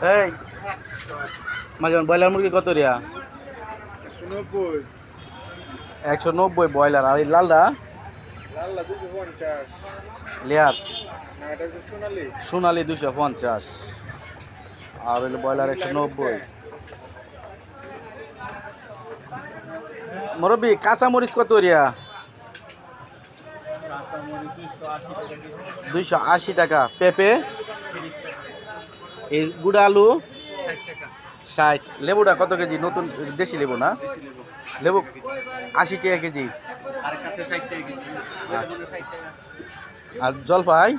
এই মাঝে ব্রয়লার মুরগি কত রিয়া? 190 ব্রয়লার। আর এই লালটা লেয়ার সোনালি 250। আর হইলো ব্রয়লার 190। মুরব্বি কাঁচা মরিচ কত রিয়া? 280 টাকা। পেঁপে এই গুড়া আলু 60। লেবুটা কত কেজি? নতুন দেশি লেবু না? লেবু 80 টাকা কেজি। আচ্ছা। আর জলপাই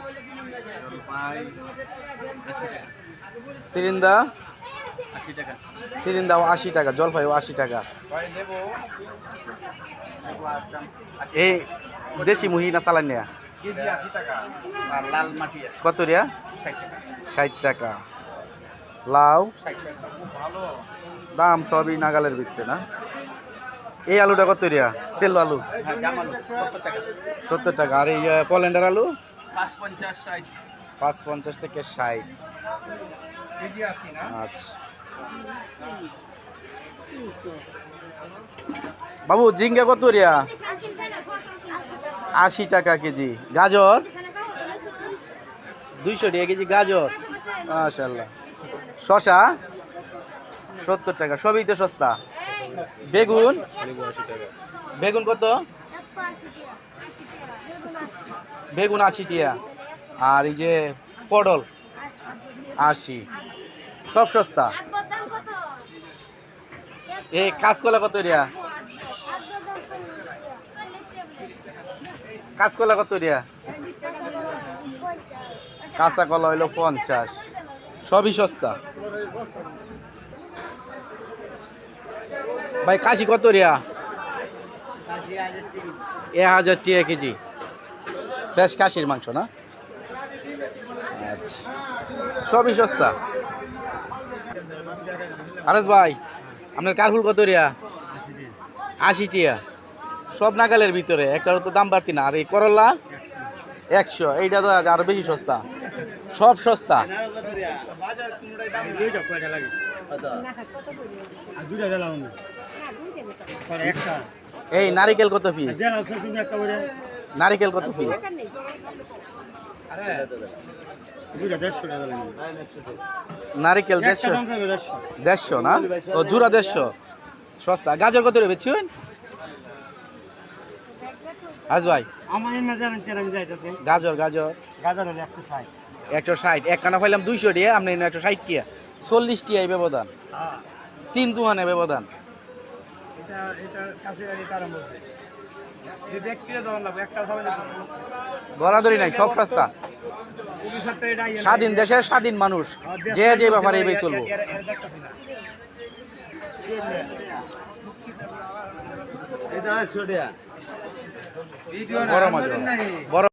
সিরিন্দা 80 টাকা। জলপাইও 80 টাকা। এই দেশি মুহি না চালানিয়া কত রিয়া? 60 টাকা। লাউ দাম সবই নাগালের ভিতরে না? এই আলুটা কত রিয়া? তেল আলু 70 টাকা। আর এই পলেন্ডার আলু 550 থেকে 60। আচ্ছা বাবু জিঙ্গা কত রিয়া? 80 টাকা কেজি। গাজর 200 টাকা কেজি। গাজর মাশাআল্লাহ। শশা 70 টাকা। সবই তো সস্তা। বেগুন বেগুন কত? বেগুন 80 টাকা। আর এই যে পটল 80। সব সস্তা। এই কাঁচকলা কত রিয়া? কাঁচকলা কত রিয়া? কাঁচা কলা হইলো 50। সবই সস্তা। ভাই কাশি কত রিয়া? 1000 টাকা কেজি। ফ্রেশ কাশির মাংস না? আচ্ছা সবই সস্তা। আরেস ভাই আপনার কারফুল কত রিয়া? 80 টাকা। সব নাগালের ভিতরে। একটারও তো দাম বাড়তি না। আর এই করলা 100। এইটা তো আরো বেশি সস্তা। সব সস্তা। এই নারিকেল কত পিস? নারিকেল কত পিস? নারিকেল 150 না? ও জুরা 150 সস্তা। গাজর কত রে বেচছেন আজ ভাই? গাজর 160। এক কানা পাইলাম 200 টাকা। আপনি 160 টাকা। 40 টাকা এই ব্যবধান। 3 দুহানে ব্যবধান। গড়াদড়ি নাই। সব সস্তা। স্বাধীন দেশের স্বাধীন মানুষ যে যে ব্যাপারে এই চলবো। বড় মাছ বড়।